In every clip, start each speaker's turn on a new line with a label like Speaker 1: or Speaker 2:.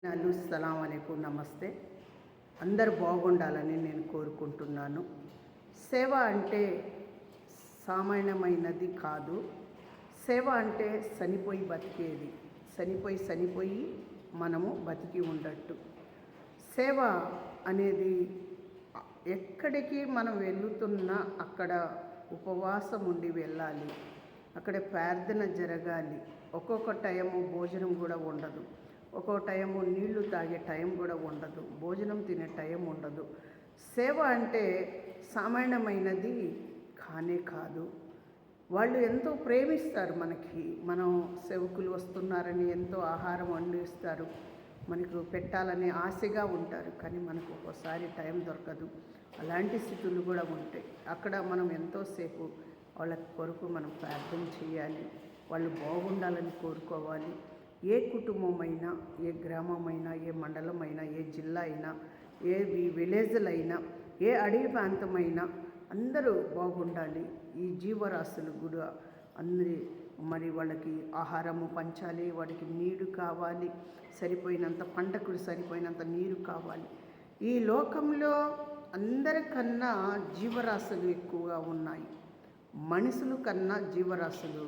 Speaker 1: అస్సలాము అలైకుం, నమస్తే. అందరు బాగుండాలని నేను కోరుకుంటున్నాను. సేవ అంటే సామాన్యమైనది కాదు. సేవ అంటే చనిపోయి బతికేది, చనిపోయి మనము బతికి ఉండట్టు. సేవ అనేది ఎక్కడికి మనం వెళుతున్నా అక్కడ ఉపవాసం ఉండి వెళ్ళాలి, అక్కడ ప్రార్థన జరగాలి. ఒక్కొక్క టైము భోజనం కూడా ఉండదు, ఒక్కో టైము నీళ్లు తాగే టైం కూడా ఉండదు, భోజనం తినే టైం ఉండదు. సేవ అంటే సామాన్యమైనది కానే కాదు. వాళ్ళు ఎంతో ప్రేమిస్తారు. మనం సేవకులు వస్తున్నారని ఎంతో ఆహారం వండిస్తారు, మనకు పెట్టాలని ఆశగా ఉంటారు. కానీ మనకు ఒక్కోసారి టైం దొరకదు. అలాంటి స్థితులు కూడా ఉంటాయి. అక్కడ మనం ఎంతోసేపు వాళ్ళ కొరకు మనం ప్రార్థన చేయాలి, వాళ్ళు బాగుండాలని కోరుకోవాలి. ఏ కుటుంబమైనా, ఏ గ్రామమైనా, ఏ మండలమైనా, ఏ జిల్లా అయినా, ఏ విలేజ్లైనా, ఏ అడవి ప్రాంతమైనా అందరూ బాగుండాలి. ఈ జీవరాశులు కూడా మరి వాళ్ళకి ఆహారము పంచాలి, వాడికి నీరు కావాలి, సరిపోయినంత పంటకు సరిపోయినంత నీరు కావాలి. ఈ లోకంలో అందరికన్నా జీవరాశులు ఎక్కువగా ఉన్నాయి. మనుషుల కన్నా జీవరాశులు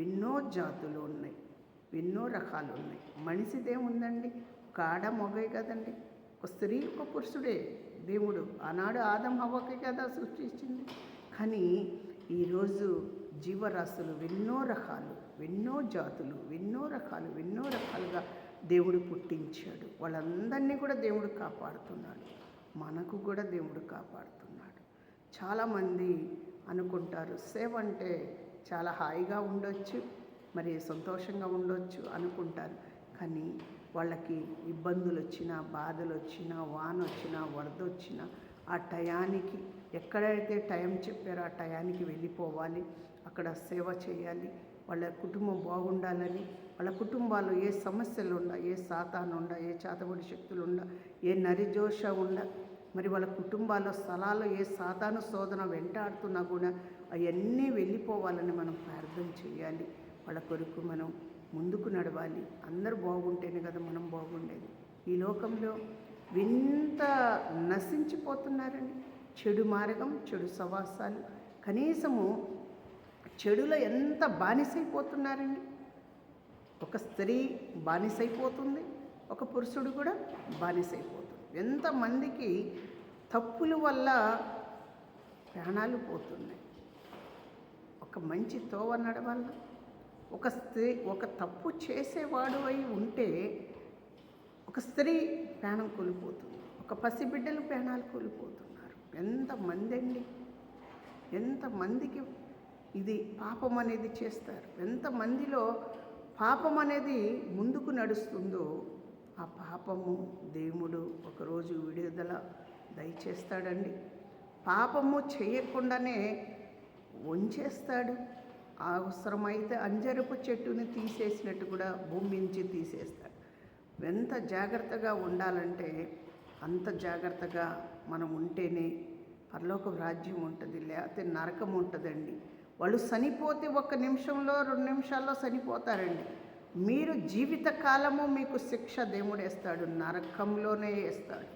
Speaker 1: ఎన్నో జాతులు ఉన్నాయి, ఎన్నో రకాలు ఉన్నాయి. మనిషిదేముందండి, ఒక ఆడ మగే కదండి, ఒక స్త్రీ ఒక పురుషుడే. దేవుడు ఆనాడు ఆదం హవ్వకి కదా సృష్టించింది. కానీ ఈరోజు జీవరాశులు ఎన్నో రకాలు, ఎన్నో జాతులు, ఎన్నో రకాలుగా దేవుడు పుట్టించాడు. వాళ్ళందరినీ కూడా దేవుడు కాపాడుతున్నాడు, మనకు కూడా దేవుడు కాపాడుతున్నాడు. చాలామంది అనుకుంటారు సేవ అంటే చాలా హాయిగా ఉండొచ్చు, మరి సంతోషంగా ఉండొచ్చు అనుకుంటారు. కానీ వాళ్ళకి ఇబ్బందులు వచ్చినా, బాధలు వచ్చినా, వాన వచ్చినా, వరద వచ్చినా ఆ టయానికి ఎక్కడైతే టైం చెప్పారో ఆ టయానికి వెళ్ళిపోవాలి, అక్కడ సేవ చేయాలి. వాళ్ళ కుటుంబం బాగుండాలని, వాళ్ళ కుటుంబాలు ఏ సమస్యలు ఉండ, ఏ సాతాను ఉండ, ఏ చేతబడి శక్తులు ఉండ, ఏ నరిజోష ఉండ, మరి వాళ్ళ కుటుంబాల స్థలాల్లో ఏ సాతాను శోధన వెంటాడుతున్నా కూడా అవన్నీ వెళ్ళిపోవాలని మనం ప్రార్థన చేయాలి. వాళ్ళ కొరకు మనం ముందుకు నడవాలి. అందరూ బాగుంటేనే కదా మనం బాగుండేది. ఈ లోకంలో వింత నశించిపోతున్నారండి. చెడు మార్గం, చెడు సవాసాలు, కనీసము చెడులో ఎంత బానిసైపోతున్నారండి. ఒక స్త్రీ బానిసైపోతుంది, ఒక పురుషుడు కూడా బానిసైపోతుంది. ఎంతమందికి తప్పుల వల్ల ప్రాణాలు పోతున్నాయి. ఒక మంచి తోవ నడవాల, ఒక స్త్రీ ఒక తప్పు చేసేవాడు అయి ఉంటే ఒక స్త్రీ ప్రాణం కోల్పోతుంది, ఒక పసిబిడ్డలు ప్రాణాలు కోల్పోతున్నారు. ఎంతమంది అండి, ఎంతమందికి ఇది పాపం అనేది చేస్తారు. ఎంతమందిలో పాపం అనేది ముందుకు నడుస్తుందో ఆ పాపము దేవుడు ఒకరోజు విడుదల దయచేస్తాడండి. పాపము చేయకుండానే వంచేస్తాడు. అవసరమైతే అంజరపు చెట్టుని తీసేసినట్టు కూడా భూమి నుంచి తీసేస్తాడు. ఎంత జాగ్రత్తగా ఉండాలంటే అంత జాగ్రత్తగా మనం ఉంటేనే పరలోక రాజ్యం ఉంటుంది, లేకపోతే నరకం ఉంటుందండి. వాళ్ళు చనిపోతే 1 నిమిషంలో 2 నిమిషాల్లో చనిపోతారండి. మీరు జీవితకాలము మీకు శిక్ష దేవుడు వేస్తాడు, నరకంలోనే వేస్తాడు.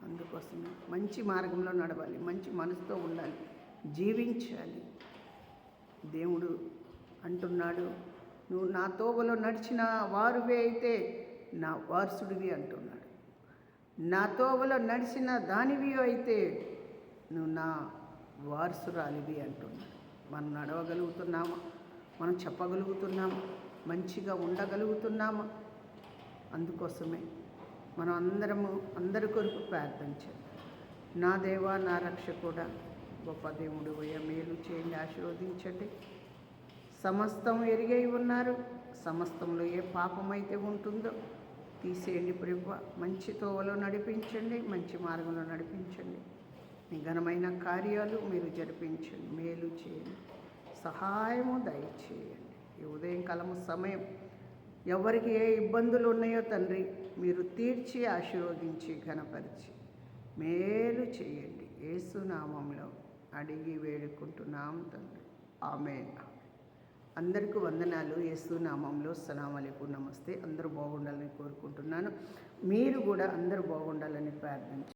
Speaker 1: అందుకోసమే మంచి మార్గంలో నడవాలి, మంచి మనసుతో ఉండాలి, జీవించాలి. దేవుడు అంటున్నాడు, నువ్వు నా తోవలో నడిచిన వారువే అయితే నా వారసుడివి అంటున్నాడు. నా తోవలో నడిచిన దానివి అయితే నువ్వు నా వారసురాలివి అంటున్నాడు. మనం నడవగలుగుతున్నామా, మనం చెప్పగలుగుతున్నామా, మంచిగా ఉండగలుగుతున్నామా? అందుకోసమే మనం అందరి కొరకు ప్రార్థన చేయాలి. నా దేవా, నా రక్షకుడా, గొప్ప దేవుడు అయ్యా, మేలు చేయండి, ఆశీర్వదించండి. సమస్తం ఎరిగై ఉన్నారు, సమస్తంలో ఏ పాపమైతే ఉంటుందో తీసేయండి ప్రభువా. మంచి తోవలో నడిపించండి, మంచి మార్గంలో నడిపించండి. మీ ఘనమైన కార్యాలు మీరు జరిపించండి, మేలు చేయండి, సహాయము దయచేయండి. ఈ ఉదయకాలము సమయం ఎవరికి ఏ ఇబ్బందులు ఉన్నాయో తండ్రి మీరు తీర్చి ఆశీర్వదించి ఘనపరిచి మేలు చేయండి. యేసు నామములో అడిగి వేడుకుంటున్నాం తండ్రి, ఆమేన్. అందరికీ వందనాలు. యేసు నామంలో అస్సలాము అలైకుం, నమస్తే. అందరూ బాగుండాలని కోరుకుంటున్నాను. మీరు కూడా అందరూ బాగుండాలని ప్రార్థించండి.